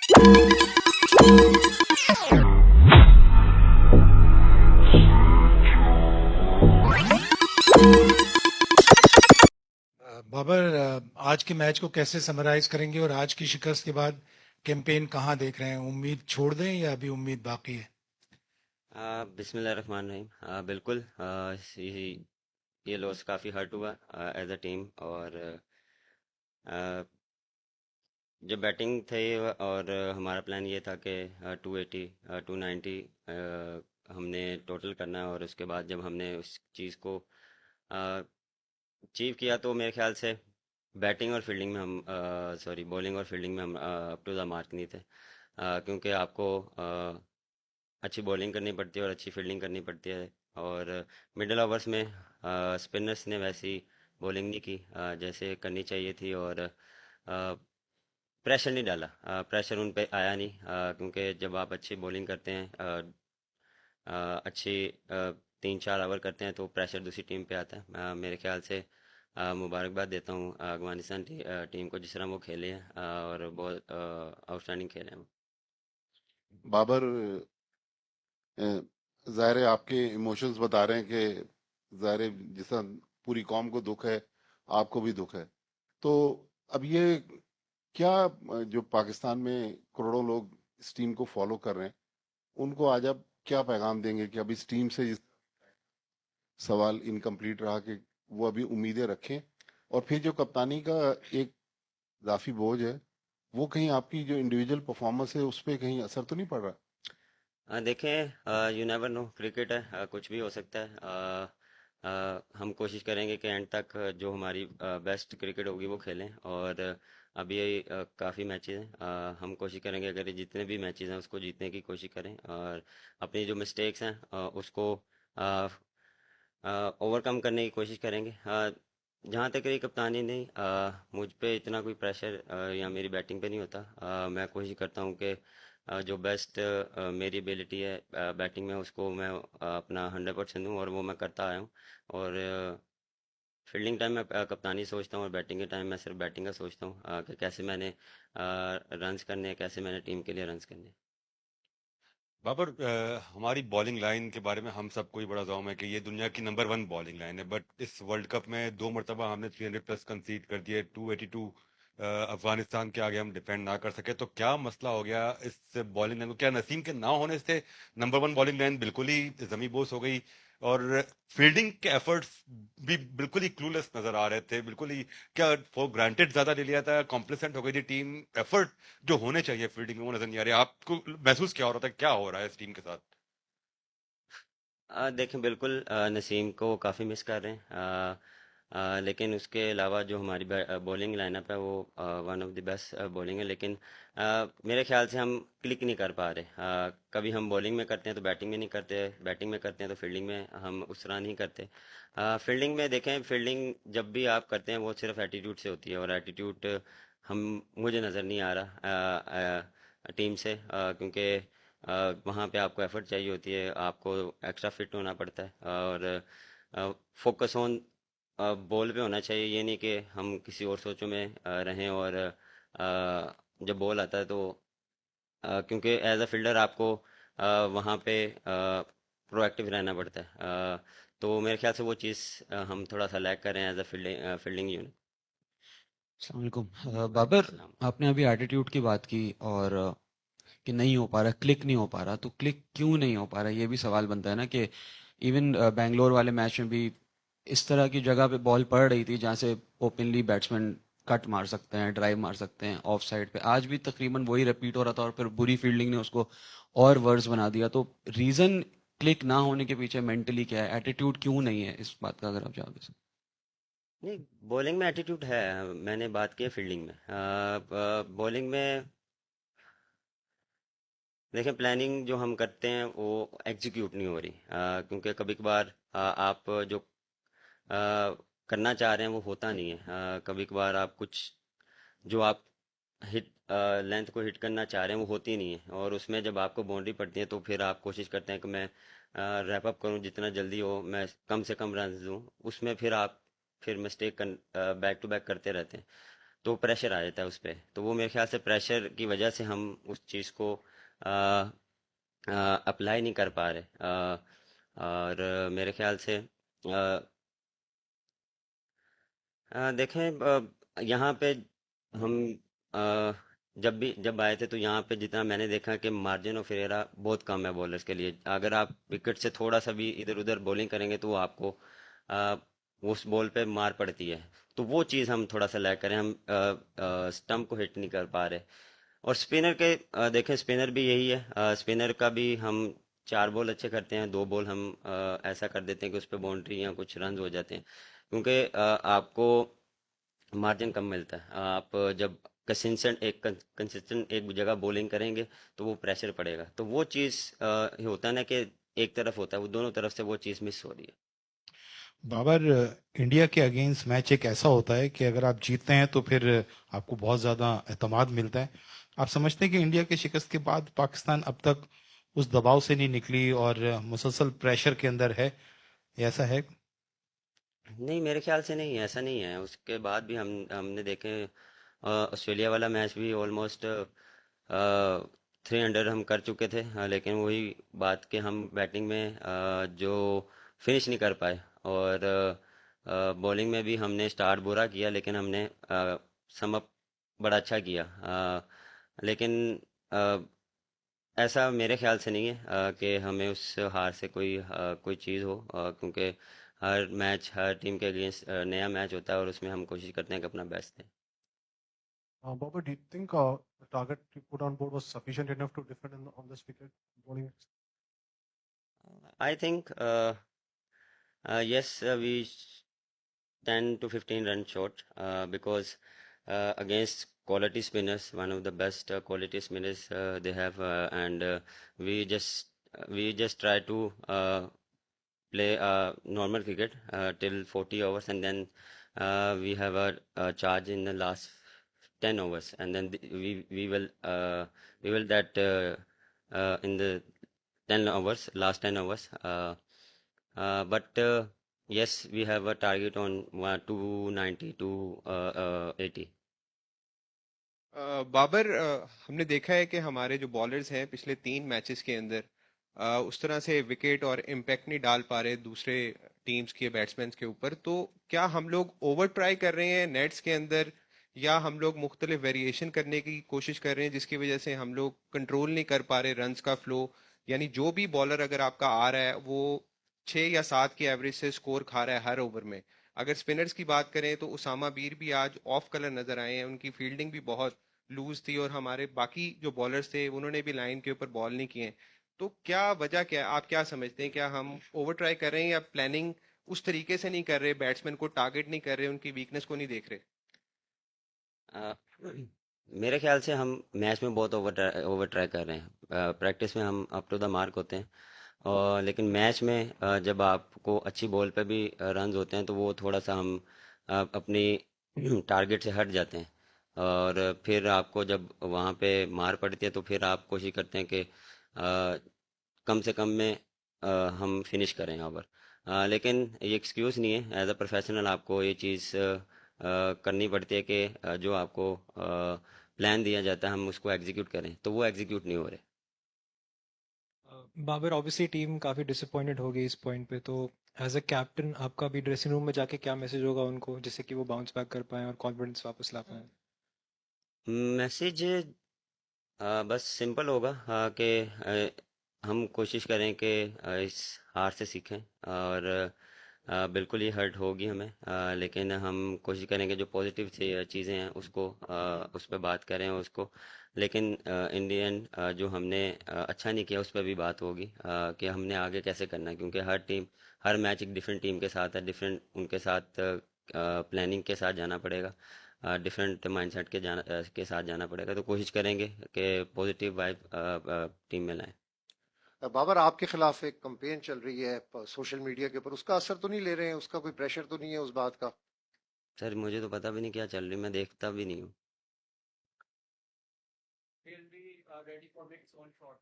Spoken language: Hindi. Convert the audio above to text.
बाबर, आज के मैच को कैसे समराइज करेंगे और आज की शिकस्त के बाद कैंपेन कहाँ देख रहे हैं? उम्मीद छोड़ दें या अभी उम्मीद बाकी है? बिस्मिल्लाहिर्रहमानिर्रहीम। बिल्कुल, ये लॉस काफ़ी हर्ट हुआ एज अ टीम। और अ, जब बैटिंग थे और हमारा प्लान ये था कि 280 290 हमने टोटल करना है। और उसके बाद जब हमने उस चीज़ को अचीव किया तो मेरे ख्याल से बैटिंग और फील्डिंग में हम सॉरी बॉलिंग और फील्डिंग में हम अप टू द मार्क नहीं थे। क्योंकि आपको अच्छी बॉलिंग करनी पड़ती है और अच्छी फील्डिंग करनी पड़ती है। और मिडिल ओवर्स में स्पिनर्स ने वैसी बॉलिंग नहीं की जैसे करनी चाहिए थी। और प्रेशर नहीं डाला, प्रेशर उन पे आया नहीं। क्योंकि जब आप अच्छी बॉलिंग करते हैं, अच्छी 3-4 ओवर करते हैं तो प्रेशर दूसरी टीम पे आता है। मेरे ख्याल से मुबारकबाद देता हूँ अफगानिस्तान टीम को जिस तरह वो खेले हैं, और बहुत आउटस्टैंडिंग खेले हैं वो। बाबर, जाहिर है आपके इमोशंस बता रहे हैं कि जाहिर है जैसा पूरी कौम को दुख है, आपको भी दुख है। तो अब ये क्या, जो पाकिस्तान में करोड़ों लोग इस टीम को फॉलो कर रहे हैं, उनको आज आप क्या पैगाम देंगे कि अब इस टीम से सवाल इनकम्प्लीट रहा कि वो अभी उम्मीदें रखें, और फिर जो कप्तानी का एक इजाफी बोझ है, वो कहीं आपकी जो इंडिविजुअल परफॉर्मेंस है उस पर कहीं असर तो नहीं पड़ रहा? देखें, यू नेवर नो, क्रिकेट है, कुछ भी हो सकता है। हम कोशिश करेंगे कि एंड तक जो हमारी बेस्ट क्रिकेट होगी वो खेलें। और अभी काफ़ी मैचेस हैं, हम कोशिश करेंगे अगर ये जितने भी मैचेस हैं उसको जीतने की कोशिश करें। और अपनी जो मिस्टेक्स हैं उसको ओवरकम करने की कोशिश करेंगे। जहाँ तक रही कप्तानी, नहीं, मुझ पे इतना कोई प्रेशर या मेरी बैटिंग पे नहीं होता। मैं कोशिश करता हूँ कि जो बेस्ट मेरी एबिलिटी है बैटिंग में उसको मैं अपना 100% दूँ, और वो मैं करता आया हूँ। और फील्डिंग टाइम में कप्तानी सोचता हूँ, और बैटिंग के टाइम मैं सिर्फ बैटिंग का सोचता हूँ कि कैसे मैंने रन्स करने हैं, कैसे मैंने टीम के लिए रन्स करने हैं। बाबर, हमारी बॉलिंग लाइन के बारे में हम सबको ही बड़ा जौम है कि ये दुनिया की नंबर वन बॉलिंग लाइन है। बट इस वर्ल्ड कप में दो मरतबा हमने 300 प्लस कंसीड कर दिए, 282 अफगानिस्तान के आगे हम डिफेंड ना कर सके। तो क्या मसला हो गया इस बॉलिंग लाइन को? क्या नसीम के ना होने से नंबर वन बॉलिंग लाइन बिल्कुल ही जमी बोस हो गई? और फील्डिंग के एफर्ट्स भी बिल्कुल ही क्लूलेस नजर आ रहे थे, बिल्कुल ही क्या फॉर ग्रांटेड ज्यादा ले लिया था, कॉम्प्लेसेंट हो गई थी टीम? एफर्ट जो होने चाहिए फील्डिंग में वो नजर नहीं आ रहे। आपको महसूस क्या हो रहा था, क्या हो रहा है इस टीम के साथ? देखें, बिल्कुल नसीम को काफ़ी मिस कर रहे हैं। लेकिन उसके अलावा जो हमारी बॉलिंग लाइनअप है वो one of the best bowling है। लेकिन मेरे ख्याल से हम क्लिक नहीं कर पा रहे। कभी हम बॉलिंग में करते हैं तो बैटिंग में नहीं करते, बैटिंग में करते हैं तो फील्डिंग में हम उस तरह नहीं करते। फील्डिंग में देखें, फील्डिंग जब भी आप करते हैं वो सिर्फ एटीट्यूड से होती है, और एटीट्यूड हम मुझे नज़र नहीं आ रहा टीम से। क्योंकि वहाँ पे आपको एफर्ट चाहिए होती है, आपको एक्स्ट्रा फिट होना पड़ता है। और फोकस ऑन बॉल पे होना चाहिए। ये नहीं कि हम किसी और सोचों में रहें। और जब बॉल आता है तो क्योंकि एज अ फील्डर आपको वहाँ पे प्रोएक्टिव रहना पड़ता है। तो मेरे ख्याल से वो चीज़ हम थोड़ा सा लैक कर रहे हैं एज अ फील्डिंग यूनिट। अस्सलाम वालेकुम। बाबर, आपने अभी एटीट्यूड की बात की और कि नहीं हो पा रहा, क्लिक नहीं हो पा रहा, तो क्लिक क्यों नहीं हो पा रहा ये भी सवाल बनता है ना कि इवन बैंगलोर वाले मैच में भी इस तरह की जगह पे बॉल पड़ रही थी जहाँ से ओपनली बैट्समैन कट मार सकते हैं, ड्राइव मार सकते हैं ऑफ साइड पे, आज भी तकरीबन वही रिपीट हो रहा था और फिर बुरी फील्डिंग ने उसको और वर्स बना दिया। तो रीजन क्लिक ना होने के पीछे मेंटली क्या है, एटीट्यूड क्यों नहीं है, इस बात का अगर आप जवाब दे नहीं, बॉलिंग में एटीट्यूड है। मैंने बात की है फील्डिंग में। बॉलिंग में देखें, प्लानिंग जो हम करते हैं वो एग्जीक्यूट नहीं हो रही। क्योंकि कभी कभार आप जो करना चाह रहे हैं वो होता नहीं है। कभी कभार आप कुछ जो आप हिट लेंथ को हिट करना चाह रहे हैं वो होती नहीं है, और उसमें जब आपको बाउंड्री पड़ती है तो फिर आप कोशिश करते हैं कि मैं रैप अप करूं जितना जल्दी हो, मैं कम से कम रन दूं। उसमें फिर आप फिर मिस्टेक बैक टू बैक करते रहते हैं। तो प्रेशर आ जाता है उस पर। तो वो मेरे ख्याल से प्रेशर की वजह से हम उस चीज़ को अप्लाई नहीं कर पा रहे। और मेरे ख्याल से देखें, यहाँ पे हम अ, जब आए थे तो यहाँ पे जितना मैंने देखा कि मार्जिन ऑफ एरर बहुत कम है बॉलर्स के लिए। अगर आप विकेट से थोड़ा सा भी इधर उधर बॉलिंग करेंगे तो वो आपको अ, उस बॉल पे मार पड़ती है। तो वो चीज़ हम थोड़ा सा लैग करें, हम स्टंप को हिट नहीं कर पा रहे। और स्पिनर के देखें, स्पिनर भी यही है। स्पिनर का भी हम 4 बॉल अच्छे करते हैं, 2 बॉल हम ऐसा कर देते हैं कि उस पर बाउंड्री या कुछ रन हो जाते हैं। क्योंकि आपको मार्जिन कम मिलता है। आप जब कंसिस्टेंट एक जगह बॉलिंग करेंगे तो वो प्रेशर पड़ेगा। तो वो चीज़ होता है ना कि एक तरफ होता है, वो दोनों तरफ से वो चीज़ मिस हो रही है। बाबर, इंडिया के अगेंस्ट मैच एक ऐसा होता है कि अगर आप जीतते हैं तो फिर आपको बहुत ज़्यादा एतमाद मिलता है। आप समझते हैं कि इंडिया के शिकस्त के बाद पाकिस्तान अब तक उस दबाव से नहीं निकली और मुसलसल प्रेशर के अंदर है, ये ऐसा है? नहीं, मेरे ख्याल से नहीं, ऐसा नहीं है। उसके बाद भी हमने देखे, ऑस्ट्रेलिया वाला मैच भी ऑलमोस्ट 300 हम कर चुके थे। लेकिन वही बात कि हम बैटिंग में जो फिनिश नहीं कर पाए। और बॉलिंग में भी हमने स्टार्ट बुरा किया, लेकिन हमने सम अप बड़ा अच्छा किया। लेकिन अ, ऐसा मेरे ख्याल से नहीं है कि हमें उस हार से कोई चीज़ हो। क्योंकि हर मैच हर टीम के अगेंस्ट नया मैच होता है और उसमें हम कोशिश करते हैं कि अपना बेस्ट दें। Baba, do you think the target you put on board was sufficient enough to defend on this wicket bowling? I think yes, we 10 to 15 run short because against quality spinners, one of the best quality spinners they have, and we just try to play normal cricket till 40 overs, and then we have a charge in the last 10 overs, and then we will that in the 10 overs, last 10 overs. But yes, we have a target on 290 to 80. Babar, हमने देखा है कि हमारे जो बॉलर्स हैं पिछले 3 मैचेस के अंदर उस तरह से विकेट और इम्पैक्ट नहीं डाल पा रहे दूसरे टीम्स के बैट्समैन के ऊपर। तो क्या हम लोग ओवर ट्राई कर रहे हैं नेट्स के अंदर, या हम लोग मुख्तलिफ वेरिएशन करने की कोशिश कर रहे हैं जिसकी वजह से हम लोग कंट्रोल नहीं कर पा रहे रन्स का फ्लो? यानी जो भी बॉलर अगर आपका आ रहा है वो 6 या 7 की एवरेज से स्कोर खा रहा है हर ओवर में। अगर स्पिनर्स की बात करें तो उसामा बीर भी आज ऑफ कलर नजर आए हैं, उनकी फील्डिंग भी बहुत लूज थी, और हमारे बाकी जो बॉलर्स थे उन्होंने भी लाइन के ऊपर बॉल नहीं किए। तो क्या वजह क्या है, आप क्या समझते हैं? क्या हम ओवर ट्राई कर रहे हैं, या प्लानिंग उस तरीके से नहीं कर रहे, बैट्समैन को टारगेट नहीं कर रहे, उनकी वीकनेस को नहीं देख रहे? अ, मेरे ख्याल से हम मैच में बहुत ओवर ट्राई कर रहे हैं। प्रैक्टिस में हम अप टू द मार्क होते हैं, और लेकिन मैच में जब आपको अच्छी बॉल पे भी रन होते हैं तो वो थोड़ा सा हम अपनी टारगेट से हट जाते हैं। और फिर आपको जब वहाँ पे मार पड़ती है तो फिर आप कोशिश करते हैं कि कम से कम में हम फिनिश करें ओवर। लेकिन ये एक्सक्यूज़ नहीं है, एज अ प्रोफेशनल आपको ये चीज़ करनी पड़ती है कि जो आपको प्लान दिया जाता है हम उसको एग्जीक्यूट करें, तो वो एग्जीक्यूट नहीं हो रहे। बाबर, ऑब्वियसली टीम काफ़ी डिसअपॉइंटेड हो गई इस पॉइंट पे। तो एज अ कैप्टन आपका भी ड्रेसिंग रूम में जाके क्या मैसेज होगा उनको, जिससे कि वो बाउंस बैक कर पाएं और कॉन्फिडेंस वापस ला पाएं? मैसेज बस सिंपल होगा कि हम कोशिश करें कि इस हार से सीखें। और बिल्कुल ये हर्ट होगी हमें, लेकिन हम कोशिश करेंगे जो पॉजिटिव चीज़ें हैं उसको उस पर बात करें उसको। लेकिन इन दी एंड जो हमने अच्छा नहीं किया उस पर भी बात होगी कि हमने आगे कैसे करना है। क्योंकि हर मैच एक डिफरेंट टीम के साथ है, डिफरेंट उनके साथ प्लानिंग के साथ जाना पड़ेगा, डिफरेंट माइंडसेट के साथ जाना पड़ेगा। तो कोशिश करेंगे कि पॉजिटिव वाइब टीम में लाएं। बाबर, आपके खिलाफ एक कंपेन चल रही है सोशल मीडिया के ऊपर, उसका असर तो नहीं ले रहे हैं? उसका कोई प्रेशर तो नहीं है उस बात का? सर मुझे तो पता भी नहीं क्या चल रही, मैं देखता भी नहीं हूँ। He'll be ready for next one shot.